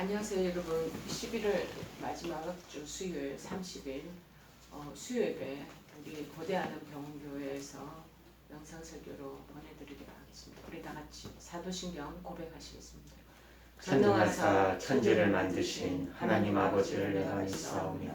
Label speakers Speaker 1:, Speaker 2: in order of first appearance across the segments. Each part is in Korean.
Speaker 1: 안녕하세요 여러분. 11월 마지막 주 수요일 30일 수요예배 우리 거대하는 병원교회에서 영상설교로 보내드리도록 하겠습니다. 우리 다같이 사도신경 고백하시겠습니다.
Speaker 2: 전능하사 천지를 만드신 하나님 아버지를 내가 믿사오며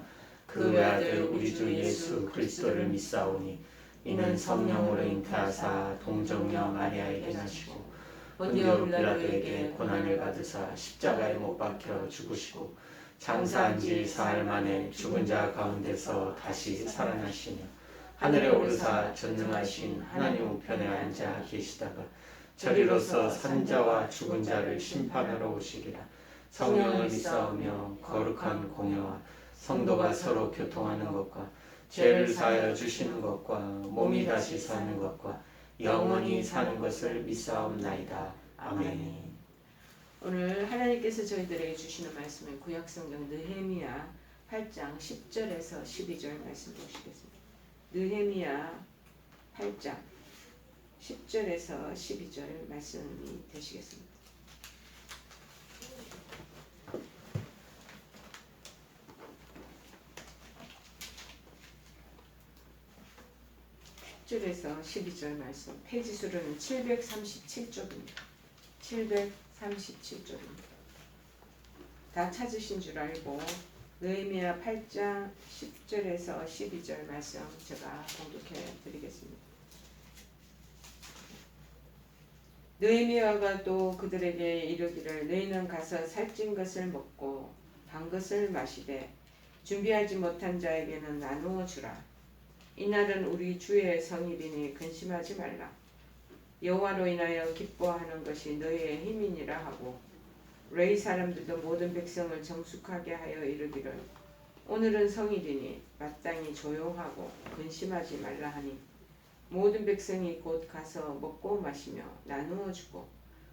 Speaker 2: 그 외아들 우리 주 예수 그리스도를 믿사오니 이는 성령으로 잉태하사 동정녀 마리아에게 나시고 본디오 빌라도에게 고난을 받으사 십자가에 못 박혀 죽으시고 장사한 지 사흘 만에 죽은 자 가운데서 다시 살아나시며 하늘에 오르사 전능하신 하나님 우편에 앉아 계시다가 저리로서 산 자와 죽은 자를 심판하러 오시리라. 성령을 믿사오며 거룩한 공예와 성도가 서로 교통하는 것과 죄를 사하여 주시는 것과 몸이 다시 사는 것과 영원히 사는 것을 믿사옵나이다. 아멘.
Speaker 1: 오늘 하나님께서 저희들에게 주시는 말씀은 구약성경 느헤미야 8장 10절에서 12절 말씀 보시겠습니다. 느헤미야 8장 10절에서 12절 말씀이 되시겠습니다. 에서 12절 말씀, 페이지 수로는 737쪽입니다. 737쪽입니다. 다 찾으신 줄 알고 느헤미야 8장 10절에서 12절 말씀 제가 봉독해 드리겠습니다. 느헤미야가 또 그들에게 이르기를 너희는 가서 살찐 것을 먹고 단 것을 마시되 준비하지 못한 자에게는 나누어 주라. 이날은 우리 주의 성일이니 근심하지 말라. 여호와로 인하여 기뻐하는 것이 너희의 힘이니라 하고 레위 사람들도 모든 백성을 정숙하게 하여 이르기를 오늘은 성일이니 마땅히 조용하고 근심하지 말라 하니 모든 백성이 곧 가서 먹고 마시며 나누어 주고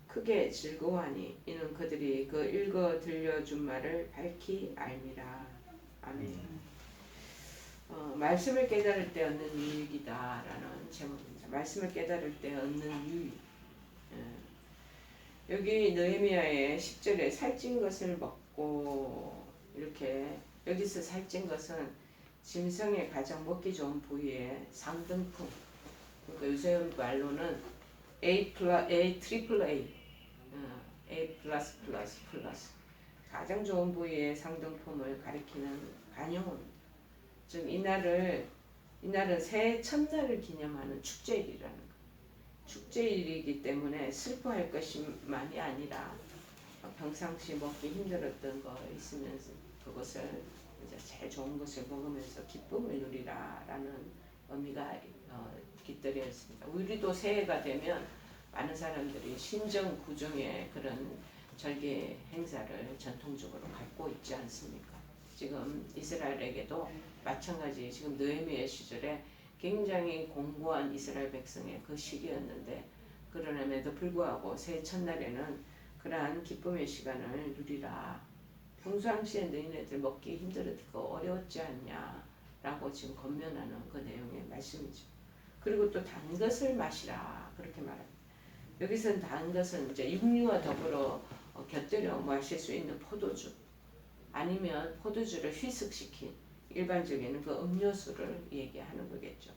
Speaker 1: 크게 즐거워하니 이는 그들이 그 읽어 들려준 말을 밝히 알미라. 아멘. 말씀을 깨달을 때 얻는 유익이다라는 제목입니다. 말씀을 깨달을 때 얻는 유익. 여기 느헤미야의 10절에 살찐 것을 먹고 이렇게 여기서 살찐 것은 짐승의 가장 먹기 좋은 부위의 상등품. 그러니까 요새 말로는 A 트리플 A, A 플러스 가장 좋은 부위의 상등품을 가리키는 반영어입니다. 즉 이날은 새해 첫날을 기념하는 축제일이라는 것. 축제일이기 때문에 슬퍼할 것만이 아니라 평상시 먹기 힘들었던 거 있으면 그것을 이제 제일 좋은 것을 먹으면서 기쁨을 누리라라는 의미가 깃들여 있습니다. 우리도 새해가 되면 많은 사람들이 신정 구정의 그런 절기 행사를 전통적으로 갖고 있지 않습니까? 지금 이스라엘에게도 마찬가지 지금 느헤미야 시절에 굉장히 공고한 이스라엘 백성의 그 시기였는데 그러남에도 불구하고 새해 첫날에는 그러한 기쁨의 시간을 누리라. 평상시에 너희네들 먹기 힘들었고 어려웠지 않냐라고 지금 권면하는 그 내용의 말씀이죠. 그리고 또 단 것을 마시라 그렇게 말합니다. 여기서는 단 것은 이제 육류와 더불어 곁들여 마실 수 있는 포도주 아니면 포도주를 희석시킨 일반적인 그 음료수를 얘기하는 거겠죠.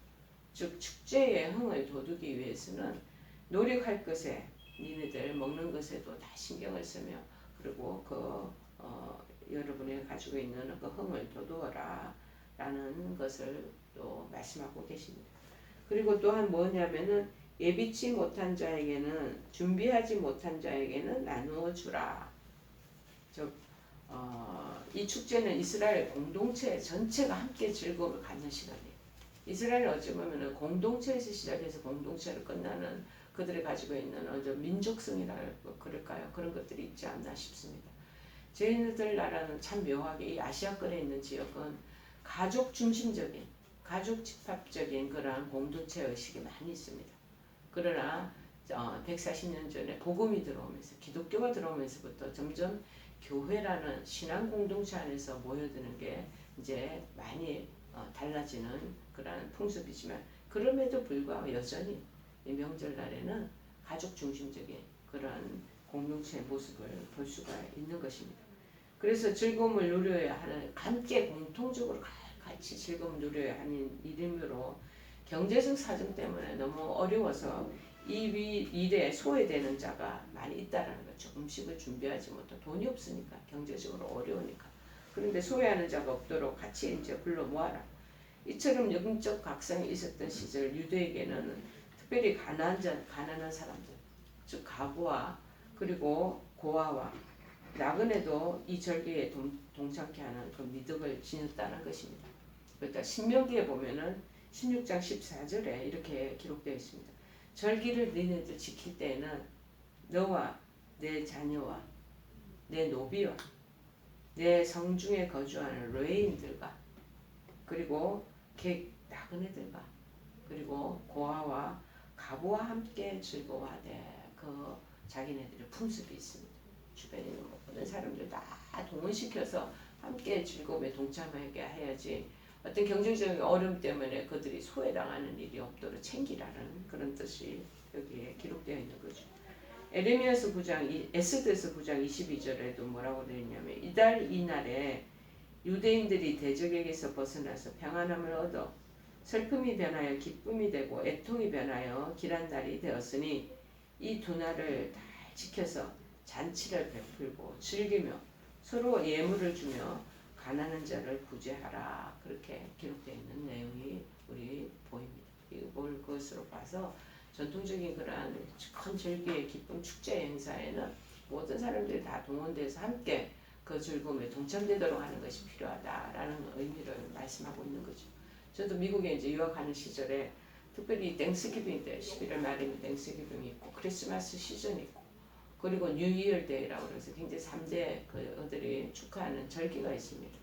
Speaker 1: 즉 축제의 흥을 돋우기 위해서는 노력할 것에 니네들 먹는 것에도 다 신경을 쓰며 그리고 여러분이 가지고 있는 그 흥을 돋우어라 라는 것을 또 말씀하고 계십니다. 그리고 또한 뭐냐면은 예비치 못한 자에게는 준비하지 못한 자에게는 나누어 주라. 즉 이 축제는 이스라엘 공동체 전체가 함께 즐거움을 갖는 시간이에요. 이스라엘은 어찌 보면 공동체에서 시작해서 공동체로 끝나는 그들이 가지고 있는 민족성이라 그럴까요? 그런 것들이 있지 않나 싶습니다. 저희들 나라는 참 묘하게 이 아시아권에 있는 지역은 가족 중심적인, 가족 집합적인 그러한 공동체 의식이 많이 있습니다. 그러나 140년 전에 복음이 들어오면서 기독교가 들어오면서부터 점점 교회라는 신앙 공동체 안에서 모여드는 게 이제 많이 달라지는 그런 풍습이지만 그럼에도 불구하고 여전히 이 명절날에는 가족 중심적인 그런 공동체의 모습을 볼 수가 있는 것입니다. 그래서 즐거움을 누려야 하는, 함께 공통적으로 같이 즐거움을 누려야 하는 이름으로 경제적 사정 때문에 너무 어려워서 이 일에 소외되는 자가 많이 있다라는 거죠. 음식을 준비하지 못하고 돈이 없으니까, 경제적으로 어려우니까. 그런데 소외하는 자가 없도록 같이 이제 불러 모아라. 이처럼 영적 각성이 있었던 시절 유대에게는 특별히 가난한 사람들, 즉 가부와 그리고 고아와 나그네도 이 절기에 동참케 하는 그 미덕을 지녔다는 것입니다. 그러니까 신명기에 보면은 16장 14절에 이렇게 기록되어 있습니다. 절기를 너희들 지킬 때에는 너와 내 자녀와 내 노비와 내 성중에 거주하는 레인들과 그리고 나그네들과 그리고 고아와 가부와 함께 즐거워하되 그 자기네들의 풍습이 있습니다. 주변에 있는 모든 사람들 다 동원시켜서 함께 즐거움에 동참하게 해야지 어떤 경제적인 어려움 때문에 그들이 소외당하는 일이 없도록 챙기라는 그런 뜻이 여기에 기록되어 있는 거죠. 에스더서 9장 22절에도 뭐라고 되어 있냐면 이날에 유대인들이 대적에게서 벗어나서 평안함을 얻어 슬픔이 변하여 기쁨이 되고 애통이 변하여 길한 날이 되었으니 이 두 날을 다 지켜서 잔치를 베풀고 즐기며 서로 예물을 주며 가난한 자를 구제하라. 그렇게 기록되어 있는 내용이 우리 보입니다. 이걸 것으로 봐서 전통적인 그러한 큰 절기의 기쁨 축제 행사에는 모든 사람들이 다 동원돼서 함께 그 즐거움에 동참되도록 하는 것이 필요하다라는 의미를 말씀하고 있는 거죠. 저도 미국에 이제 유학하는 시절에 특별히 땡스기빙 때 11월 말에는 땡스기빙이 있고 크리스마스 시즌이 있고 그리고 뉴이얼 데이라고 해서 굉장히 3대 그들이 축하하는 절기가 있습니다.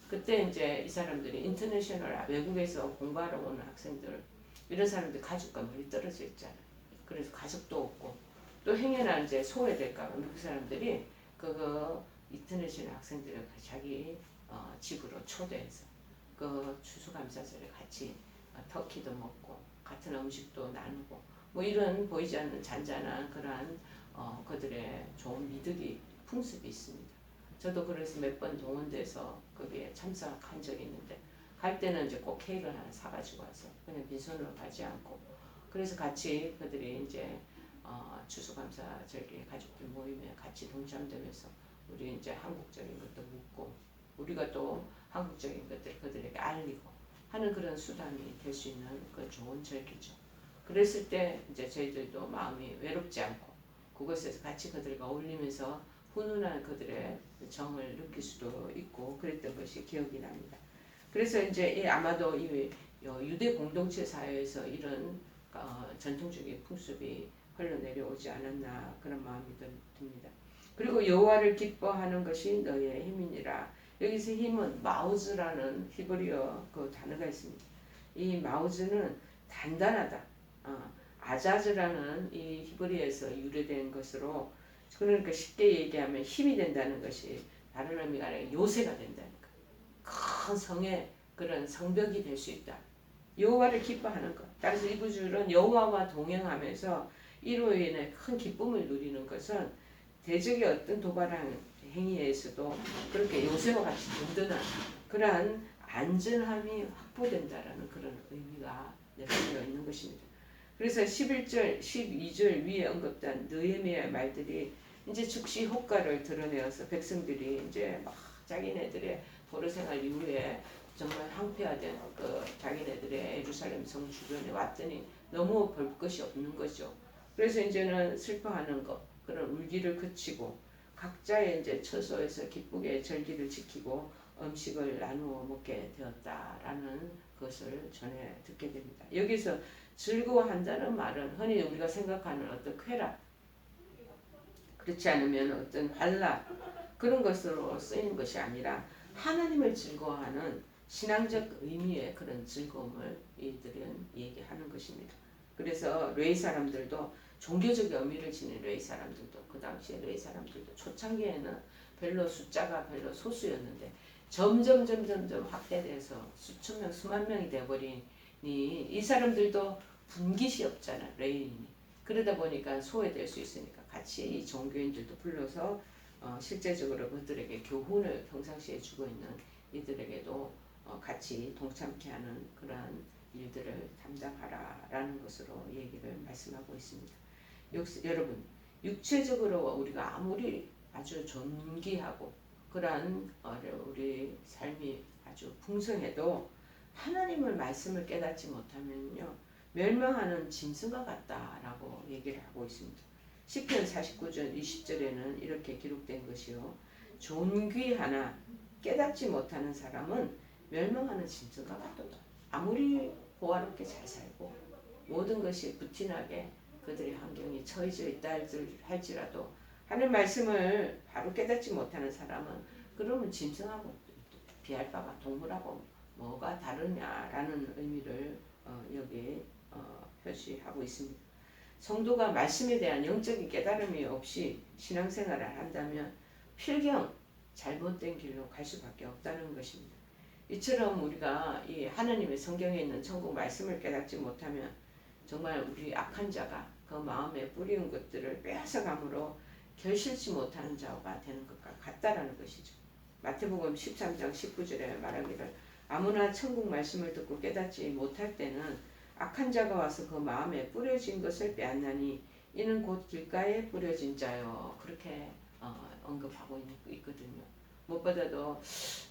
Speaker 1: 그때 이제 이 사람들이 인터내셔널 외국에서 공부하러 오는 학생들 이런 사람들 가족과 멀리 떨어져 있잖아요. 그래서 가족도 없고 또 행여나 이제 소외될까 봐 미국 사람들이 그 인터내셔널 학생들을 자기 집으로 초대해서 그 추수감사절에 같이 터키도 먹고 같은 음식도 나누고 뭐 이런 보이지 않는 잔잔한 그러한 그들의 좋은 미덕이 풍습이 있습니다. 저도 그래서 몇 번 동원돼서 거기에 참석한 적이 있는데 갈 때는 이제 꼭 케이크를 하나 사가지고 와서 그냥 빈손으로 가지 않고 그래서 같이 그들이 이제 추수감사절기에 가족들 모임에 같이 동참되면서 우리 이제 한국적인 것도 묻고 우리가 또 한국적인 것들 그들에게 알리고 하는 그런 수단이 될 수 있는 그 좋은 절기죠. 그랬을 때 이제 저희들도 마음이 외롭지 않고 그곳에서 같이 그들과 어울리면서 훈훈한 그들의 정을 느낄 수도 있고 그랬던 것이 기억이 납니다. 그래서 이제 아마도 이 유대 공동체 사회에서 이런 전통적인 풍습이 흘러내려오지 않았나 그런 마음이 듭니다. 그리고 여호와를 기뻐하는 것이 너의 힘이니라. 여기서 힘은 마우즈라는 히브리어 그 단어가 있습니다. 이 마우즈는 단단하다. 아자즈라는 이 히브리에서 유래된 것으로 그러니까 쉽게 얘기하면 힘이 된다는 것이 다른 의미가 아니라 요새가 된다니까. 큰 성의 그런 성벽이 될 수 있다. 여호와를 기뻐하는 것. 따라서 이 구절은 여호와와 동행하면서 이로 인해 큰 기쁨을 누리는 것은 대적의 어떤 도발한 행위에서도 그렇게 요새와 같이 든든한 그러한 안전함이 확보된다라는 그런 의미가 내포되어 있는 것입니다. 그래서 11절, 12절 위에 언급된 느헤미야의 말들이 이제 즉시 효과를 드러내어서 백성들이 이제 막 자기네들의 포로 생활 이후에 정말 황폐화된 그 자기네들의 예루살렘 성 주변에 왔더니 너무 볼 것이 없는 거죠. 그래서 이제는 슬퍼하는 것, 그런 울기를 그치고 각자의 이제 처소에서 기쁘게 절기를 지키고 음식을 나누어 먹게 되었다라는 것을 전해 듣게 됩니다. 여기서 즐거워한다는 말은 흔히 우리가 생각하는 어떤 쾌락, 그렇지 않으면 어떤 환락 그런 것으로 쓰이는 것이 아니라 하나님을 즐거워하는 신앙적 의미의 그런 즐거움을 이들은 얘기하는 것입니다. 그래서 레위 사람들도 종교적 의미를 지닌 레위 사람들도 그 당시에 레위 사람들도 초창기에는 별로 숫자가 별로 소수였는데 점점 확대돼서 수천 명 수만 명이 되어버리니 이 사람들도 분깃이 없잖아 레위인이. 그러다 보니까 소외될 수 있으니까 같이 이 종교인들도 불러서 실제적으로 그들에게 교훈을 평상시에 주고 있는 이들에게도 같이 동참케 하는 그러한 일들을 담당하라라는 것으로 얘기를 말씀하고 있습니다. 여러분, 육체적으로 우리가 아무리 아주 존귀하고 그러한 우리 삶이 아주 풍성해도 하나님의 말씀을 깨닫지 못하면요 멸망하는 짐승과 같다라고 얘기를 하고 있습니다. 시편 49편 20절에는 이렇게 기록된 것이요 존귀하나 깨닫지 못하는 사람은 멸망하는 짐승과 같도다. 아무리 호화롭게 잘 살고 모든 것이 부티나게 그들의 환경이 처해져 있다 할지라도 하나님 말씀을 바로 깨닫지 못하는 사람은 그러면 짐승하고 비할 바가 동물하고 뭐가 다르냐라는 의미를 여기에 표시하고 있습니다. 성도가 말씀에 대한 영적인 깨달음이 없이 신앙생활을 한다면 필경 잘못된 길로 갈 수밖에 없다는 것입니다. 이처럼 우리가 이 하나님의 성경에 있는 천국 말씀을 깨닫지 못하면 정말 우리 악한 자가 그 마음에 뿌리운 것들을 빼앗아감으로 결실치 못하는 자가 되는 것과 같다라는 것이죠. 마태복음 13장 19절에 말하기를 아무나 천국 말씀을 듣고 깨닫지 못할 때는 악한 자가 와서 그 마음에 뿌려진 것을 빼앗나니 이는 곧 길가에 뿌려진 자요. 그렇게 언급하고 있거든요. 무엇보다도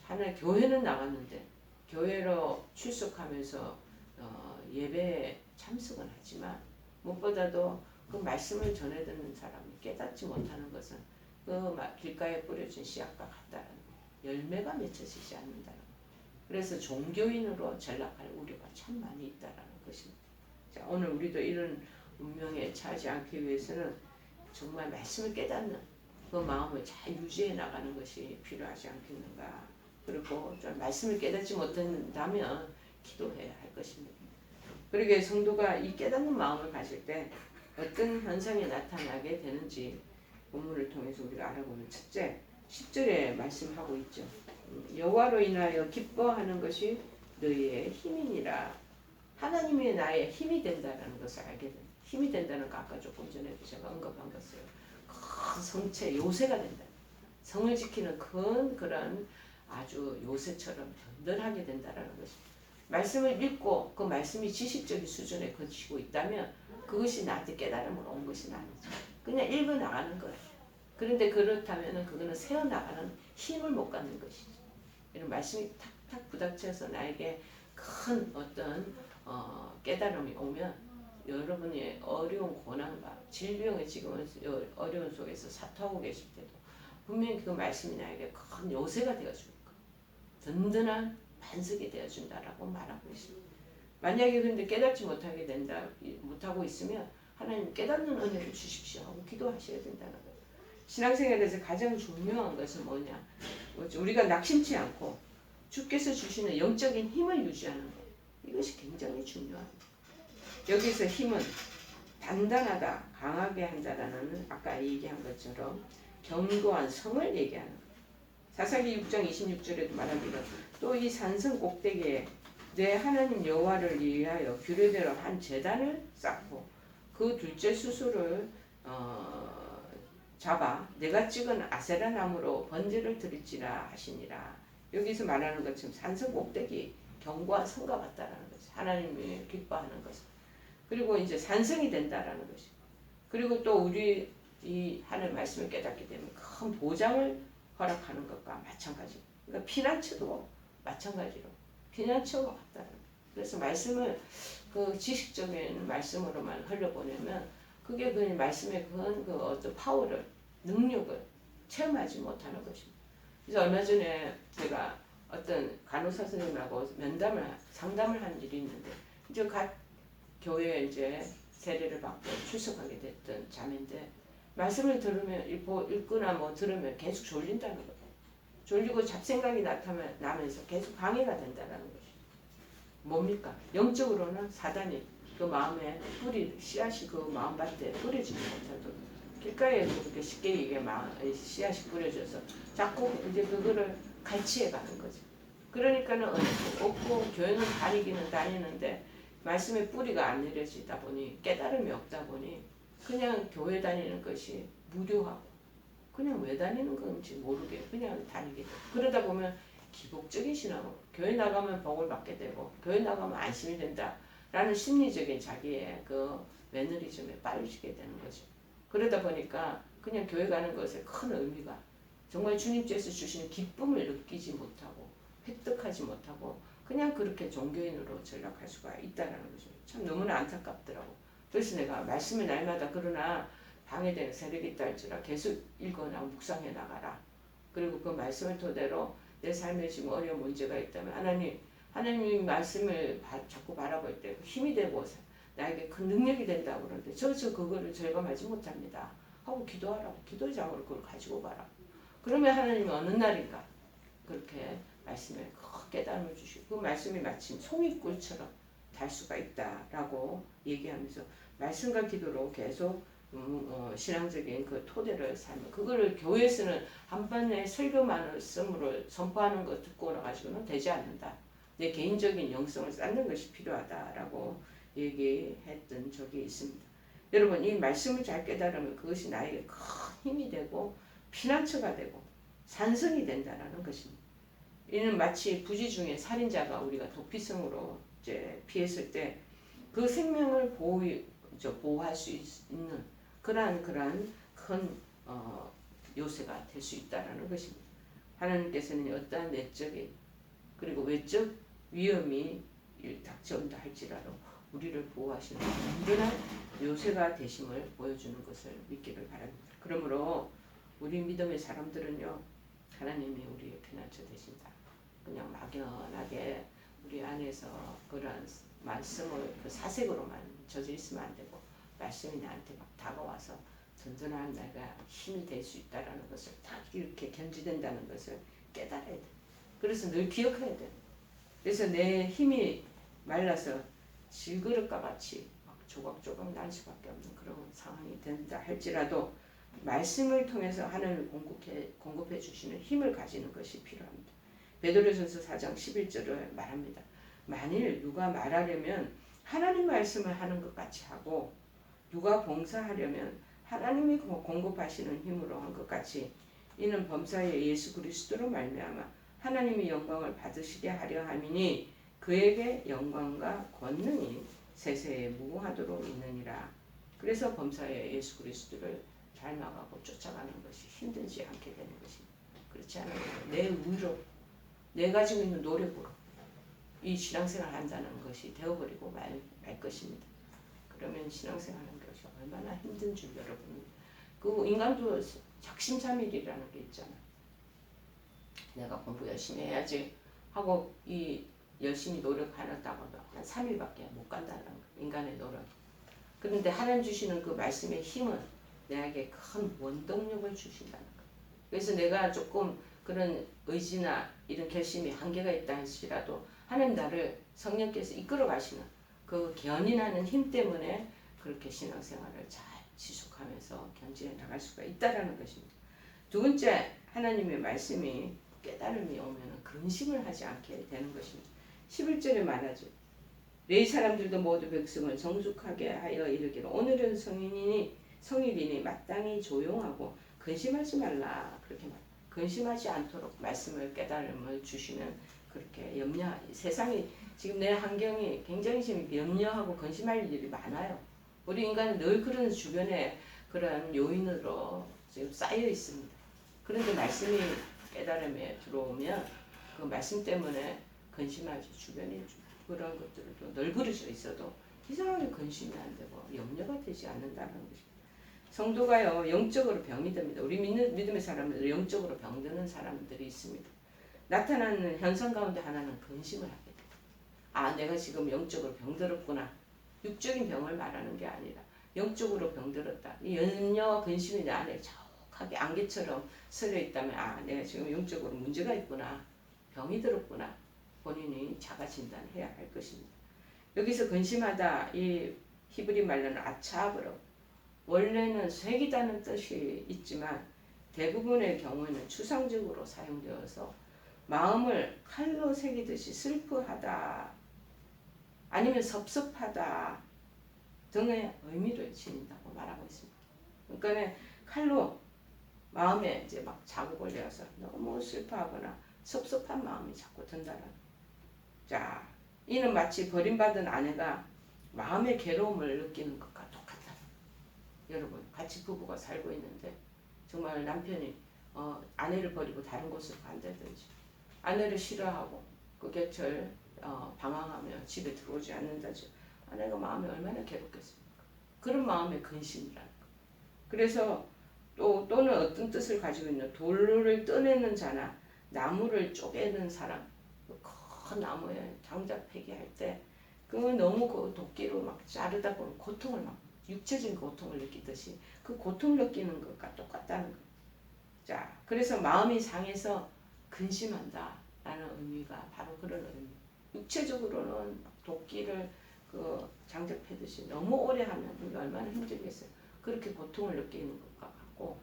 Speaker 1: 하나 교회는 나갔는데 교회로 출석하면서 예배에 참석은 하지만 무엇보다도 그 말씀을 전해 듣는 사람이 깨닫지 못하는 것은 그 길가에 뿌려진 씨앗과 같다는 열매가 맺혀지지 않는다는 그래서 종교인으로 전락할 우려가 참 많이 있다라는 것입니다. 자, 오늘 우리도 이런 운명에 처하지 않기 위해서는 정말 말씀을 깨닫는 그 마음을 잘 유지해 나가는 것이 필요하지 않겠는가. 그리고 좀 말씀을 깨닫지 못한다면 기도해야 할 것입니다. 그러게 성도가 이 깨닫는 마음을 가질 때 어떤 현상이 나타나게 되는지 본문을 통해서 우리가 알아보면 첫째 10절에 말씀하고 있죠. 여호와로 인하여 기뻐하는 것이 너희의 힘이니라. 하나님이 나의 힘이 된다는 것을 알게 됩니다. 힘이 된다는 거 아까 조금 전에도 제가 언급한 것을 큰 성체 요새가 된다. 성을 지키는 큰 그런 아주 요새처럼 든든하게 된다는 것입니다. 말씀을 읽고 그 말씀이 지식적인 수준에 거치고 있다면 그것이 나한테 깨달음으로 온 것은 아니죠. 그냥 읽어 나가는 거예요. 그런데 그렇다면 그거는 세워나가는 힘을 못 갖는 것이죠. 이런 말씀이 탁탁 부닥쳐서 나에게 큰 어떤 깨달음이 오면 여러분이 어려운 고난과 질병의 지금 어려운 속에서 사투하고 계실 때도 분명히 그 말씀이 나에게 큰 요새가 되어줄 거예요. 든든한 반석이 되어준다라고 말하고 있습니다. 만약에 근데 깨닫지 못하고 있으면 하나님 깨닫는 은혜를 주십시오 하고 기도하셔야 된다는 거예요. 신앙생활에서 가장 중요한 것은 뭐냐? 우리가 낙심치 않고 주께서 주시는 영적인 힘을 유지하는 것. 이것이 굉장히 중요합니다. 여기서 힘은 단단하다, 강하게 한다라는 아까 얘기한 것처럼 견고한 성을 얘기하는 것. 사사기 6장 26절에도 말하기를 또 이 산성 꼭대기에 내 하나님 여호와를 위하여 규례대로 한 제단을 쌓고 그 둘째 수소를 잡아 내가 찍은 아세라 나무로 번제를 드릴지라 하시니라. 여기서 말하는 것처럼 산성 꼭대기 견고한 성과 같다라는 것이 하나님이 기뻐하는 것. 그리고 이제 산성이 된다라는 것이. 그리고 또 우리 이 하나님 말씀을 깨닫게 되면 큰 보장을 허락하는 것과 마찬가지. 그러니까 피난처도 마찬가지로 피난처와 같다는. 그래서 말씀을 그 지식적인 말씀으로만 흘려보내면 그게 그 말씀의 그 어떤 파워를 능력을 체험하지 못하는 것입니다. 그래서 얼마 전에 제가 어떤 간호사 선생님하고 상담을 한 일이 있는데 이제 각 교회에 이제 세례를 받고 출석하게 됐던 자매인데 말씀을 들으면 읽거나 뭐 들으면 계속 졸린다는 거예요. 졸리고 잡생각이 나면서 계속 방해가 된다는 것이 뭡니까? 영적으로는 사단이 그 마음에 씨앗이 그 마음밭에 뿌려지지 못하도록 길가에 그렇게 쉽게 이게 씨앗이 뿌려져서 자꾸 이제 그거를 갈취해 가는 거죠. 그러니까는 없고 교회는 다니기는 다니는데 말씀의 뿌리가 안 내려지다 보니 깨달음이 없다 보니 그냥 교회 다니는 것이 무료하고 그냥 왜 다니는 건지 모르게 그냥 다니게 되고 그러다 보면 기복적인 신앙으로 교회 나가면 복을 받게 되고 교회 나가면 안심이 된다라는 심리적인 자기의 그 매너리즘에 빠지게 되는 거죠. 그러다 보니까 그냥 교회 가는 것에 큰 의미가 정말 주님께서 주시는 기쁨을 느끼지 못하고 획득하지 못하고 그냥 그렇게 종교인으로 전락할 수가 있다는 거죠. 참 너무나 안타깝더라고. 그래서 내가 말씀을 날마다 그러나 방해되는 세력이 있다 할지라 계속 읽어나 묵상해 나가라. 그리고 그 말씀을 토대로 내 삶에 지금 어려운 문제가 있다면 하나님 말씀을 자꾸 바라볼 때 힘이 되고 나에게 큰 능력이 된다고 그러는데 저 그거를 절감하지 못합니다. 하고 기도하라고. 기도장으로 그걸 가지고 가라. 그러면 하나님이 어느 날인가 그렇게 말씀에 큰 깨달음을 주시고 그 말씀이 마침 송이꿀처럼 달 수가 있다라고 얘기하면서 말씀과 기도로 계속 신앙적인 그 토대를 살면 그거를 교회에서는 한 번에 설교 말씀으로 선포하는 거 듣고 나가지고는 되지 않는다. 내 개인적인 영성을 쌓는 것이 필요하다라고 얘기했던 적이 있습니다. 여러분 이 말씀을 잘 깨달으면 그것이 나에게 큰 힘이 되고 피난처가 되고 산성이 된다라는 것입니다. 이는 마치 부지 중에 살인자가 우리가 도피성으로 이제 피했을 때 그 생명을 보호할 수 있는 그러한 큰 요새가 될 수 있다라는 것입니다. 하나님께서는 어떠한 내적인 그리고 외적 위험이 닥쳐온다 할지라도 우리를 보호하시는 든든한 요새가 되심을 보여주는 것을 믿기를 바랍니다. 그러므로 우리 믿음의 사람들은요 하나님이 우리의 피난처 되신다. 그냥 막연하게 우리 안에서 그러한 말씀을 그 사색으로만 젖어 있으면 안 되고 말씀이 나한테 막 다가와서 든든한 내가 힘이 될 수 있다라는 것을 딱 이렇게 견지된다는 것을 깨달아야 돼. 그래서 늘 기억해야 돼. 그래서 내 힘이 말라서 질그릇과 같이 막 조각조각 날 수밖에 없는 그런 상황이 된다 할지라도 말씀을 통해서 하나님을 공급해 주시는 힘을 가지는 것이 필요합니다. 베드로전서 4장 11절을 말합니다. 만일 누가 말하려면 하나님 말씀을 하는 것 같이 하고 누가 봉사하려면 하나님이 공급하시는 힘으로 한 것 같이 이는 범사의 예수 그리스도로 말미암아 하나님이 영광을 받으시게 하려 함이니 그에게 영광과 권능이 세세에 무궁하도록 있느니라. 그래서 범사의 예수 그리스도를 닮아가고 쫓아가는 것이 힘들지 않게 되는 것입니다. 그렇지 않아요. 내 의로 내 가지고 있는 노력으로 이 신앙생활 한다는 것이 되어버리고 말 것입니다. 그러면 신앙생활하는 것이 얼마나 힘든 줄 여러분 그 인간도 작심삼일이라는 게 있잖아. 내가 공부 열심히 해야지 하고 이 열심히 노력하다가도 한 3일밖에 못 간다는 거 인간의 노력. 그런데 하나님 주시는 그 말씀의 힘은 내게 큰 원동력을 주신다는 거. 그래서 내가 조금 그런 의지나 이런 결심이 한계가 있다 할지라도 하나님 나를 성령께서 이끌어 가시는 그 견인하는 힘 때문에 그렇게 신앙생활을 잘 지속하면서 견진해 나갈 수가 있다라는 것입니다. 두 번째 하나님의 말씀이 깨달음이 오면 근심을 하지 않게 되는 것입니다. 11절에 말하죠. 레위 사람들도 모두 백성을 정숙하게 하여 이르기를 오늘은 성일이니 마땅히 조용하고 근심하지 말라 그렇게 말. 근심하지 않도록 말씀을 깨달음을 주시는 그렇게 세상이 지금 내 환경이 굉장히 지금 염려하고 근심할 일이 많아요. 우리 인간은 늘 그런 주변에 그런 요인으로 지금 쌓여 있습니다. 그런데 말씀이 깨달음에 들어오면 그 말씀 때문에 근심하지 주변에 그런 것들도 널브러져 있어도 이상하게 근심이 안 되고 염려가 되지 않는다는 것입니다. 성도가요 영적으로 병이 듭니다. 우리 믿음의 사람들 영적으로 병드는 사람들이 있습니다. 나타나는 현상 가운데 하나는 근심을 하게 돼요. 아 내가 지금 영적으로 병들었구나. 육적인 병을 말하는 게 아니라 영적으로 병들었다. 이 염려와 근심이 내 안에 자욱하게 안개처럼 서려 있다면 아 내가 지금 영적으로 문제가 있구나. 병이 들었구나. 본인이 자가 진단해야 할 것입니다. 여기서 근심하다 이 히브리 말로는 아차브로 원래는 새기다는 뜻이 있지만 대부분의 경우에는 추상적으로 사용되어서 마음을 칼로 새기듯이 슬퍼하다 아니면 섭섭하다 등의 의미를 지닌다고 말하고 있습니다. 그러니까 칼로 마음에 이제 막 자국을 내어서 너무 슬퍼하거나 섭섭한 마음이 자꾸 든다는. 자, 이는 마치 버림받은 아내가 마음의 괴로움을 느끼는 것과 똑같다. 여러분, 같이 부부가 살고 있는데 정말 남편이 아내를 버리고 다른 곳으로 간다든지 아내를 싫어하고 그 곁을 방황하며 집에 들어오지 않는다든지 아내가 마음이 얼마나 괴롭겠습니까? 그런 마음의 근심이라는 거. 그래서 또는 어떤 뜻을 가지고 있는 돌을 떠내는 자나 나무를 쪼개는 사람, 큰 나무에 장작 폐기할 때 그 너무 그 도끼로 막 자르다 보면 고통을 막 육체적인 고통을 느끼듯이 그 고통을 느끼는 것과 똑같다는 거예요. 자, 그래서 마음이 상해서 근심한다라는 의미가 바로 그런 의미. 육체적으로는 도끼를 그 장작 패듯이 너무 오래 하면 그게 얼마나 힘들겠어요. 그렇게 고통을 느끼는 것과 같고,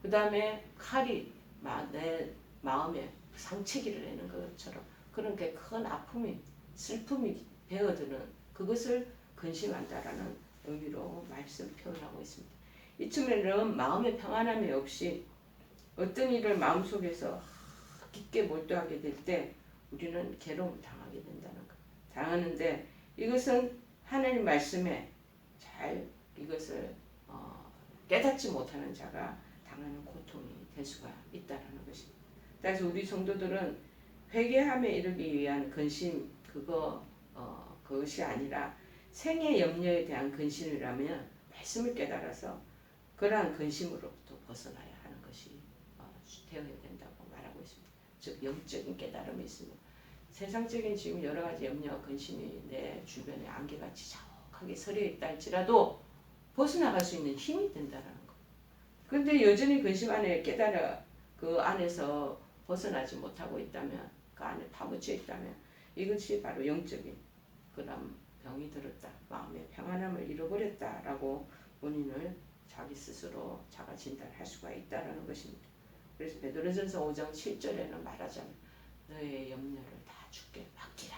Speaker 1: 그 다음에 칼이 내 마음에 상처기를 내는 것처럼 그런 게 큰 아픔이 슬픔이 배어드는 그것을 근심한다라는 의미로 말씀 표현하고 있습니다. 이쯤에는 마음의 평안함이 없이 어떤 일을 마음속에서 깊게 몰두하게 될 때 우리는 괴로움을 당하게 된다는 것. 당하는데 이것은 하나님 말씀에 잘 이것을 깨닫지 못하는 자가 당하는 고통이 될 수가 있다는 것입니다. 그래서 우리 성도들은 회개함에 이르기 위한 근심 그것이 아니라 생의 염려에 대한 근심이라면 말씀을 깨달아서 그러한 근심으로부터 벗어나야 하는 것이 되어야 된다고 말하고 있습니다. 즉 영적인 깨달음이 있으면 세상적인 지금 여러 가지 염려와 근심이 내 주변에 안개같이 자욱하게 서려 있다 할지라도 벗어나갈 수 있는 힘이 된다는 거. 그런데 여전히 근심 안에 깨달아 그 안에서 벗어나지 못하고 있다면 그 안에 파묻혀 있다면 이것이 바로 영적인 그런 병이 들었다. 마음의 평안함을 잃어버렸다라고 본인을 자기 스스로 자가 진단할 수가 있다는 것입니다. 그래서 베드로전서 5장 7절에는 말하자면 너의 염려를 다 주께 맡기라.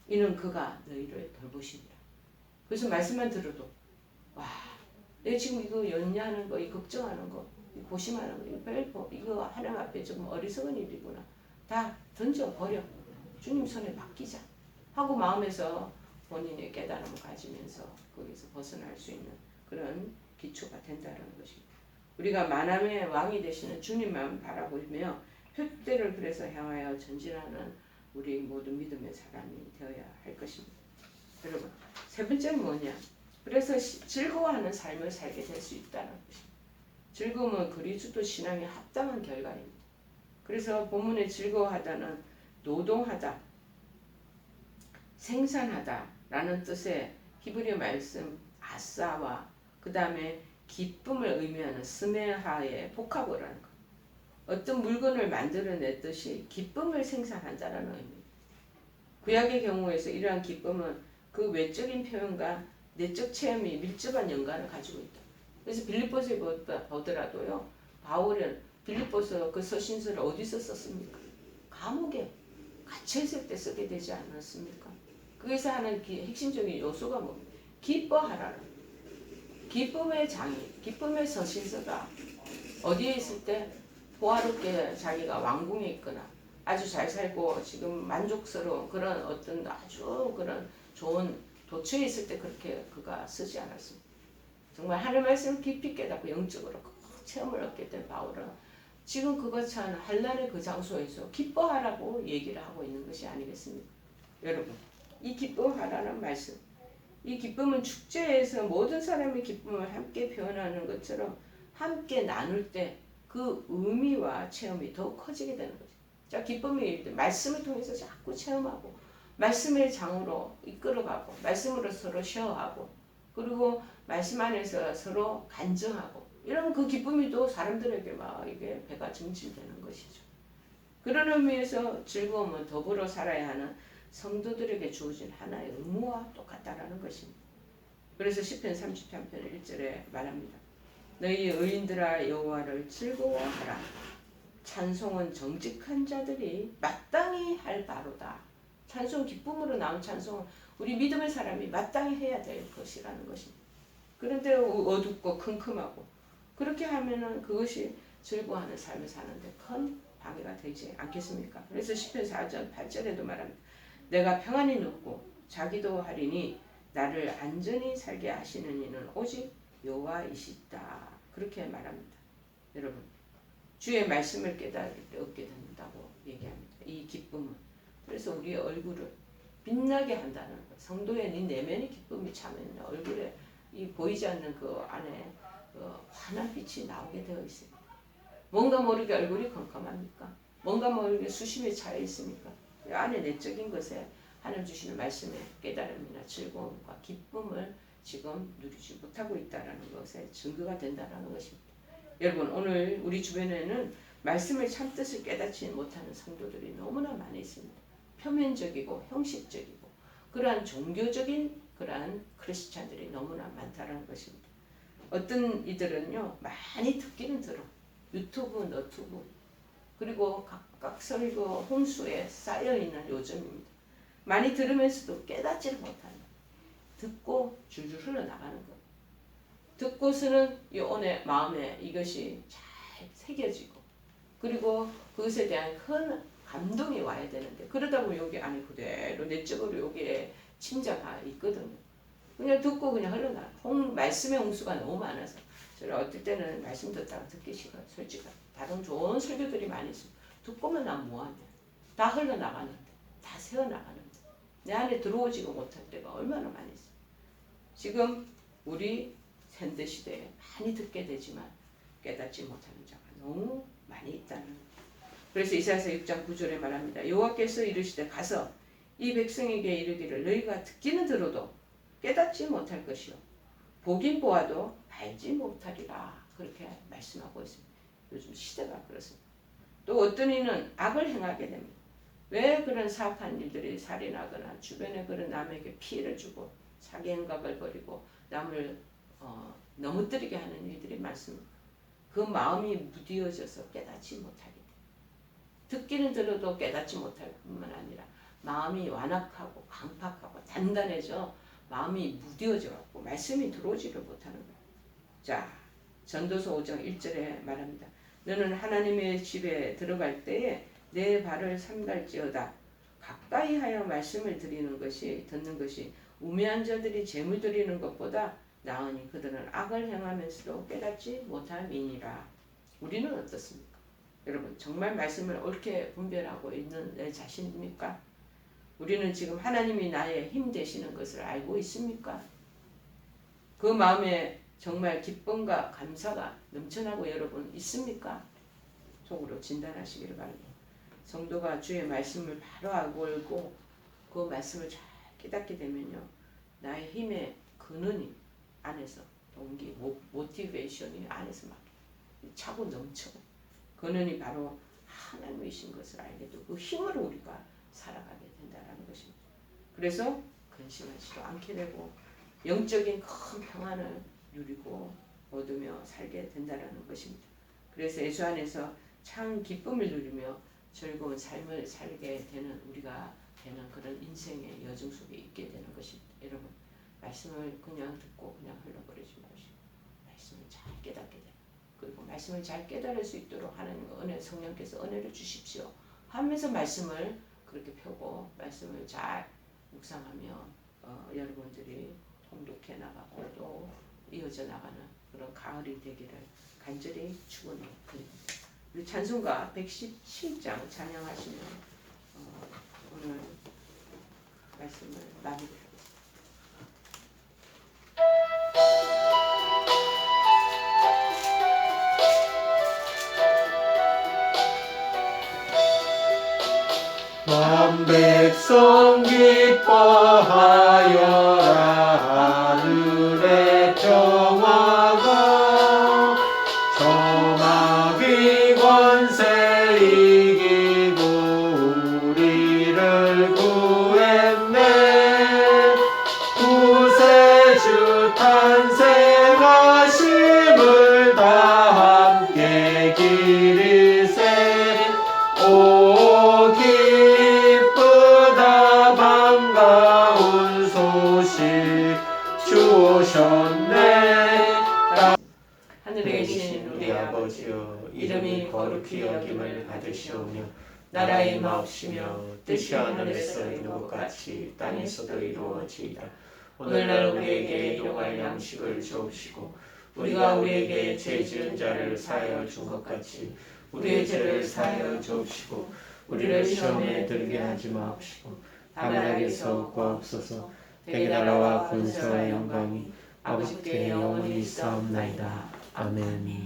Speaker 1: 이는 그가 너희를 돌보시니라. 그래서 말씀만 들어도 와, 내 지금 이거 염려하는 거, 이 걱정하는 거, 이 고심하는 거, 이거 하나님 앞에 좀 어리석은 일이구나. 다 던져버려. 주님 손에 맡기자. 하고 마음에서 본인의 깨달음을 가지면서 거기서 벗어날 수 있는 그런 기초가 된다는 것입니다. 우리가 만함의 왕이 되시는 주님만 바라보며 표대를 그래서 향하여 전진하는 우리 모든 믿음의 사람이 되어야 할 것입니다. 여러분, 세 번째는 뭐냐? 그래서 즐거워하는 삶을 살게 될 수 있다는 것입니다. 즐거움은 그리스도 신앙에 합당한 결과입니다. 그래서 본문에 즐거워하다는 노동하다, 생산하다라는 뜻의 히브리 말씀 아사와 그 다음에 기쁨을 의미하는 스메하의 복합어라는 것. 어떤 물건을 만들어냈듯이 기쁨을 생산한다라는 의미. 구약의 경우에서 이러한 기쁨은 그 외적인 표현과 내적 체험이 밀접한 연관을 가지고 있다. 그래서 빌립보서에 보더라도요. 바울은 빌립보서 그 서신서를 어디서 썼습니까? 감옥에 갇혀있을 때 쓰게 되지 않았습니까? 거기서 하는 핵심적인 요소가 뭡니까? 기뻐하라. 기쁨의 장이, 기쁨의 서신서가 어디에 있을 때 호화롭게 자기가 왕궁에 있거나 아주 잘 살고 지금 만족스러운 그런 어떤 아주 그런 좋은 도처에 있을 때 그렇게 그가 쓰지 않았습니다. 정말 하나님 말씀을 깊이 깨닫고 영적으로 체험을 얻게 된 바울은 지금 그것이 한 환난의 그 장소에서 기뻐하라고 얘기를 하고 있는 것이 아니겠습니까? 여러분, 이 기뻐하라는 말씀, 이 기쁨은 축제에서 모든 사람의 기쁨을 함께 표현하는 것처럼 함께 나눌 때 그 의미와 체험이 더욱 커지게 되는 거죠. 자, 기쁨이 말씀을 통해서 자꾸 체험하고 말씀의 장으로 이끌어가고 말씀으로 서로 쉐어하고 그리고 말씀 안에서 서로 간증하고 이런 그 기쁨이 또 사람들에게 막 이게 배가 증진되는 것이죠. 그런 의미에서 즐거움은 더불어 살아야 하는 성도들에게 주어진 하나의 의무와 똑같다라는 것입니다. 그래서 시편 33편 1절에 말합니다. 너희 의인들아 여호와를 즐거워하라. 찬송은 정직한 자들이 마땅히 할 바로다. 찬송, 기쁨으로 나온 찬송은 우리 믿음의 사람이 마땅히 해야 될 것이라는 것입니다. 그런데 어둡고 컴컴하고 그렇게 하면은 그것이 즐거워하는 삶을 사는데 큰 방해가 되지 않겠습니까? 그래서 시편 4편 8절에도 말합니다. 내가 평안히 눕고 자기도 하리니 나를 안전히 살게 하시는 이는 오직 여호와이시다. 그렇게 말합니다. 여러분, 주의 말씀을 깨달을 때 얻게 된다고 얘기합니다. 이 기쁨은. 그래서 우리의 얼굴을 빛나게 한다는 것. 성도의 네 내면의 기쁨이 차면 얼굴에 이 보이지 않는 그 안에 그 환한 빛이 나오게 되어 있습니다. 뭔가 모르게 얼굴이 컴컴합니까? 뭔가 모르게 수심에 차여 있습니까? 그 안에 내적인 것에 하나님 주시는 말씀의 깨달음이나 즐거움과 기쁨을 지금 누리지 못하고 있다는 것에 증거가 된다는 것입니다. 여러분, 오늘 우리 주변에는 말씀의 참뜻을 깨닫지 못하는 성도들이 너무나 많이 있습니다. 표면적이고 형식적이고 그러한 종교적인 그러한 크리스찬들이 너무나 많다는 것입니다. 어떤 이들은요 많이 듣기는 들어. 유튜브, 너튜브 그리고 각각 설교 홍수에 쌓여있는 요즘입니다. 많이 들으면서도 깨닫지를 못하는 듣고 줄줄 흘러나가는 것. 듣고서는 오늘 마음에 이것이 잘 새겨지고 그리고 그것에 대한 큰 감동이 와야 되는데 그러다 보면 여기 안에 그대로 내적으로 여기에 침자가 있거든요. 그냥 듣고 그냥 흘러나가. 말씀의 홍수가 너무 많아서 저는 어떨 때는 말씀 듣다가 듣기 싫어요. 솔직하게. 다른 좋은 설교들이 많이 있습니다. 듣고만 난 뭐하냐. 다 흘러나가는데 다 새어나가는데 내 안에 들어오지가 못할 때가 얼마나 많이 있어요. 지금 우리 현대시대에 많이 듣게 되지만 깨닫지 못하는 자가 너무 많이 있다는 거예요. 그래서 이사야서 6장 9절에 말합니다. 여호와께서 이르시되 가서 이 백성에게 이르기를 너희가 듣기는 들어도 깨닫지 못할 것이요 보긴 보아도 알지 못하리라. 그렇게 말씀하고 있습니다. 요즘 시대가 그렇습니다. 또 어떤 이는 악을 행하게 됩니다. 왜 그런 사악한 일들이 살인하거나 주변에 그런 남에게 피해를 주고 사기 행각을 벌이고 남을 넘어뜨리게 하는 일들이 많습니다. 그 마음이 무디어져서 깨닫지 못하게 됩니다. 듣기는 들어도 깨닫지 못할 뿐만 아니라 마음이 완악하고 강팍하고 단단해져 마음이 무뎌져 갖고 말씀이 들어오지를 못하는 거예요. 자, 전도서 5장 1절에 말합니다. 너는 하나님의 집에 들어갈 때에 내 발을 삼갈지어다. 가까이 하여 말씀을 듣는 것이 우매한 자들이 재물 드리는 것보다 나으니 그들은 악을 행하면서도 깨닫지 못함이니라. 우리는 어떻습니까? 여러분, 정말 말씀을 옳게 분별하고 있는 내 자신입니까? 우리는 지금 하나님이 나의 힘 되시는 것을 알고 있습니까? 그 마음에 정말 기쁨과 감사가 넘쳐나고 여러분 있습니까? 속으로 진단하시기를 바랍니다. 성도가 주의 말씀을 바로 알고 그 말씀을 잘 깨닫게 되면요. 나의 힘의 근원이 안에서 동기, 모티베이션이 안에서 막 차고 넘쳐. 근원이 바로 하나님이신 것을 알게 되고 그 힘으로 우리가 살아가게 된다는 것입니다. 그래서 근심하지도 않게 되고 영적인 큰 평안을 누리고 얻으며 살게 된다는 것입니다. 그래서 예수 안에서 참 기쁨을 누리며 즐거운 삶을 살게 되는 우리가 되는 그런 인생의 여정 속에 있게 되는 것입니다. 여러분, 말씀을 그냥 듣고 그냥 흘러버리지 마시고 말씀을 잘 깨닫게 되고 그리고 말씀을 잘 깨달을 수 있도록 하나님 은혜, 성령께서 은혜를 주십시오 하면서 말씀을 그렇게 펴고 말씀을 잘 묵상하며 여러분들이 통독해 나가고 또 이어져 나가는 그런 가을이 되기를 간절히 축원드립니다. 우리 찬송가 117장 찬양하시면 오늘 말씀을 마무리하겠습니다.
Speaker 2: 백성 기뻐하여라. 하늘의 평화가 저마귀 권세 이기고 우리를 구했네. 구세주 탄생하심을 다 함께 기리세. 오 기쁘다 반가운 소식 주오셨네.
Speaker 1: 하늘에 계신
Speaker 2: 속히 여김을 받으시오며 나라의 마옵시며 뜻이 하늘에서 이룬 것 같이 땅에서도 이루어지이다. 오늘날 우리에게 일용할 양식을 주옵시고 우리가 우리에게 죄 지은 자를 사하여 준 것 같이 우리의 죄를 사하여 주옵시고 우리를 시험에 들게 하지 마옵시고 다만 악에서 구하옵소서. 대개 나라와 권세와 영광이 아버지께 영원히 있사옵나이다. 아멘.